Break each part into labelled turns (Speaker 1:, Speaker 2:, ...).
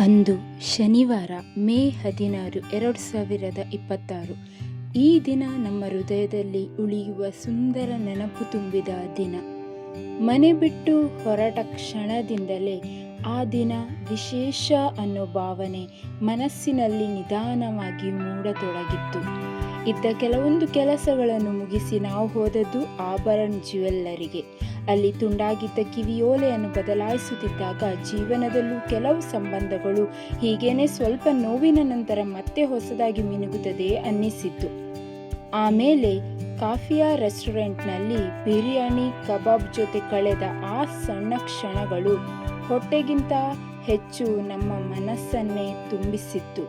Speaker 1: ಅಂದು ಶನಿವಾರ ಮೇ 16, 2026. ಈ ದಿನ ನಮ್ಮ ಹೃದಯದಲ್ಲಿ ಉಳಿಯುವ ಸುಂದರ ನೆನಪು ತುಂಬಿದ ದಿನ. ಮನೆ ಬಿಟ್ಟು ಹೊರಟ ಕ್ಷಣದಿಂದಲೇ ಆ ದಿನ ವಿಶೇಷ ಅನ್ನೋ ಭಾವನೆ ಮನಸ್ಸಿನಲ್ಲಿ ನಿಧಾನವಾಗಿ ಮೂಡತೊಡಗಿತ್ತು. ಇದ್ದ ಕೆಲವೊಂದು ಕೆಲಸಗಳನ್ನು ಮುಗಿಸಿ ನಾವು ಹೋದದ್ದು ಆಭರಣ ಜ್ಯುವೆಲ್ಲರಿಗೆ. ಅಲ್ಲಿ ತುಂಡಾಗಿದ್ದ ಕಿವಿಯೋಲೆಯನ್ನು ಬದಲಾಯಿಸುತ್ತಿದ್ದಾಗ ಜೀವನದಲ್ಲೂ ಕೆಲವು ಸಂಬಂಧಗಳು ಹೀಗೇನೆ ಸ್ವಲ್ಪ ನೋವಿನ ನಂತರ ಮತ್ತೆ ಹೊಸದಾಗಿ ಮಿನುಗುತ್ತದೆ ಅನ್ನಿಸಿತ್ತು. ಆಮೇಲೆ ಕಾಫಿಯಾ ರೆಸ್ಟೋರೆಂಟ್ನಲ್ಲಿ ಬಿರಿಯಾನಿ ಕಬಾಬ್ ಜೊತೆ ಕಳೆದ ಆ ಸಣ್ಣ ಕ್ಷಣಗಳು ಹೊಟ್ಟೆಗಿಂತ ಹೆಚ್ಚು ನಮ್ಮ ಮನಸ್ಸನ್ನೇ ತುಂಬಿಸಿತ್ತು.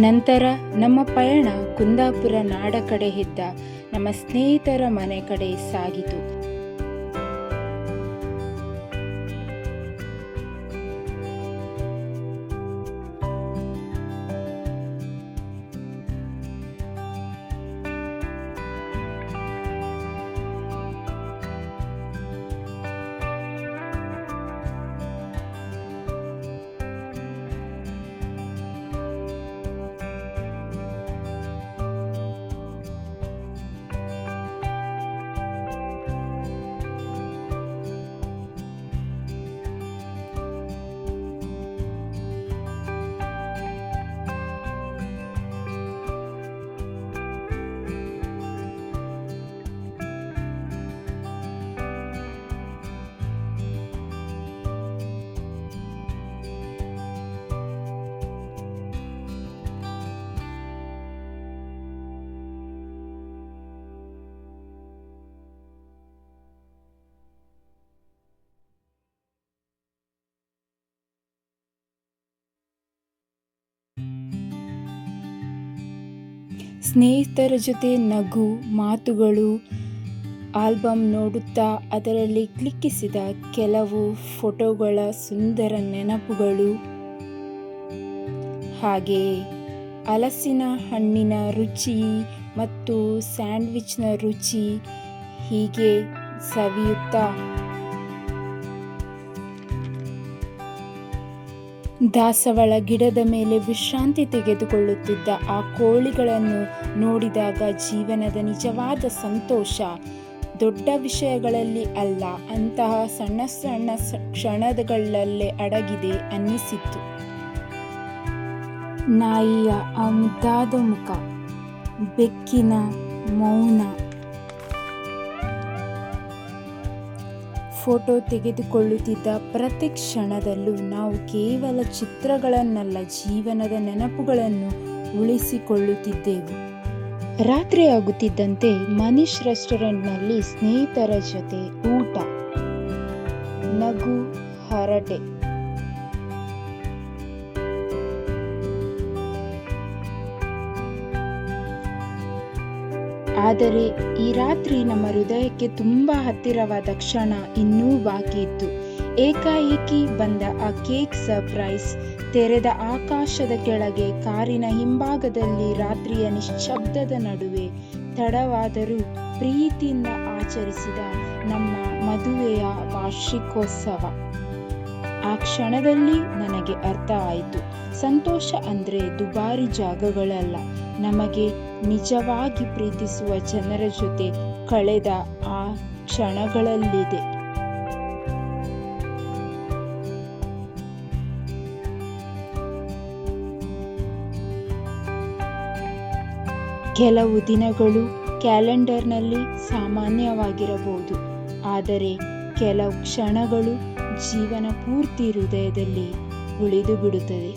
Speaker 1: ನಂತರ ನಮ್ಮ ಪಯಣ ಕುಂದಾಪುರ ನಾಡ ಕಡೆ ಇದ್ದ ನಮ್ಮ ಸ್ನೇಹಿತರ ಮನೆ ಕಡೆ ಸಾಗಿತು. ಸ್ನೇಹಿತರ ಜೊತೆ ನಗು ಮಾತುಗಳು, ಆಲ್ಬಮ್ ನೋಡುತ್ತಾ ಅದರಲ್ಲಿ ಕ್ಲಿಕ್ಕಿಸಿದ ಕೆಲವು ಫೋಟೋಗಳ ಸುಂದರ ನೆನಪುಗಳು, ಹಾಗೆಯೇ ಹಲಸಿನ ಹಣ್ಣಿನ ರುಚಿ ಮತ್ತು ಸ್ಯಾಂಡ್ವಿಚ್ನ ರುಚಿ, ಹೀಗೆ ಸವಿಯುತ್ತಾ ದಾಸವಾಳ ಗಿಡದ ಮೇಲೆ ವಿಶ್ರಾಂತಿ ತೆಗೆದುಕೊಳ್ಳುತ್ತಿದ್ದ ಆ ಕೋಳಿಗಳನ್ನು ನೋಡಿದಾಗ ಜೀವನದ ನಿಜವಾದ ಸಂತೋಷ ದೊಡ್ಡ ವಿಷಯಗಳಲ್ಲಿ ಅಲ್ಲ, ಅಂತಹ ಸಣ್ಣ ಸಣ್ಣ ಕ್ಷಣಗಳಲ್ಲೇ ಅಡಗಿದೆ ಅನ್ನಿಸಿತ್ತು. ನಾಯಿಯ ಆ ಮುದ್ದಾದ ಮುಖ, ಬೆಕ್ಕಿನ ಮೌನ, ಫೋಟೋ ತೆಗೆದುಕೊಳ್ಳುತ್ತಿದ್ದ ಪ್ರತಿ ಕ್ಷಣದಲ್ಲೂ ನಾವು ಕೇವಲ ಚಿತ್ರಗಳನ್ನಲ್ಲ, ಜೀವನದ ನೆನಪುಗಳನ್ನು ಉಳಿಸಿಕೊಳ್ಳುತ್ತಿದ್ದೆವು. ರಾತ್ರಿ ಆಗುತ್ತಿದ್ದಂತೆ ಮನೀಶ್ ರೆಸ್ಟೋರೆಂಟ್ನಲ್ಲಿ ಸ್ನೇಹಿತರ ಜೊತೆ ಊಟ, ನಗು, ಹರಟೆ. ಆದರೆ ಈ ರಾತ್ರಿ ನಮ್ಮ ಹೃದಯಕ್ಕೆ ತುಂಬಾ ಹತ್ತಿರವಾದ ಕ್ಷಣ ಇನ್ನೂ ಬಾಕಿ ಇತ್ತು. ಏಕಾಏಕಿ ಬಂದ ಆ ಕೇಕ್ ಸರ್ಪ್ರೈಸ್, ತೆರೆದ ಆಕಾಶದ ಕೆಳಗೆ ಕಾರಿನ ಹಿಂಭಾಗದಲ್ಲಿ ರಾತ್ರಿಯ ನಿಶ್ಶಬ್ದದ ನಡುವೆ ತಡವಾದರೂ ಪ್ರೀತಿಯಿಂದ ಆಚರಿಸಿದ ನಮ್ಮ ಮದುವೆಯ ವಾರ್ಷಿಕೋತ್ಸವ. ಆ ಕ್ಷಣದಲ್ಲಿ ನನಗೆ ಅರ್ಥ ಆಯಿತು, ಸಂತೋಷ ಅಂದ್ರೆ ದುಬಾರಿ ಜಾಗಗಳಲ್ಲ, ನಮಗೆ ನಿಜವಾಗಿ ಪ್ರೀತಿಸುವ ಜನರ ಜೊತೆ ಕಳೆದ ಆ ಕ್ಷಣಗಳಲ್ಲಿದೆ. ಕೆಲವು ದಿನಗಳು ಕ್ಯಾಲೆಂಡರ್ನಲ್ಲಿ ಸಾಮಾನ್ಯವಾಗಿರಬಹುದು, ಆದರೆ ಕೆಲವು ಕ್ಷಣಗಳು ಜೀವನ ಪೂರ್ತಿ ಹೃದಯದಲ್ಲಿ ಉಳಿದು ಬಿಡುತ್ತದೆ.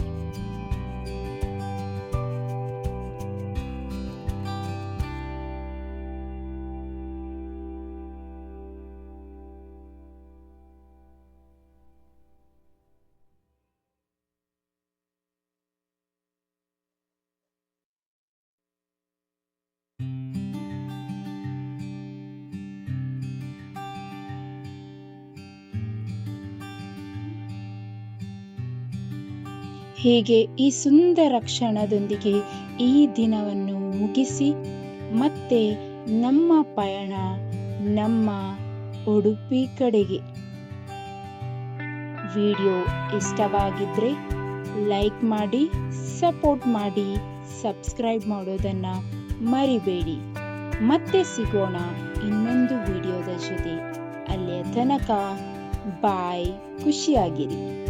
Speaker 1: ಹೀಗೆ ಈ ಸುಂದರ ಕ್ಷಣದೊಂದಿಗೆ ಈ ದಿನವನ್ನು ಮುಗಿಸಿ ಮತ್ತೆ ನಮ್ಮ ಪಯಣ ನಮ್ಮ ಉಡುಪಿ ಕಡೆಗೆ. ವಿಡಿಯೋ ಇಷ್ಟವಾಗಿದ್ದರೆ ಲೈಕ್ ಮಾಡಿ, ಸಪೋರ್ಟ್ ಮಾಡಿ, ಸಬ್ಸ್ಕ್ರೈಬ್ ಮಾಡೋದನ್ನು ಮರಿಬೇಡಿ. ಮತ್ತೆ ಸಿಗೋಣ ಇನ್ನೊಂದು ವಿಡಿಯೋದ ಜೊತೆ. ಅಲ್ಲಿಯ ತನಕ ಬಾಯ್, ಖುಷಿಯಾಗಿರಿ.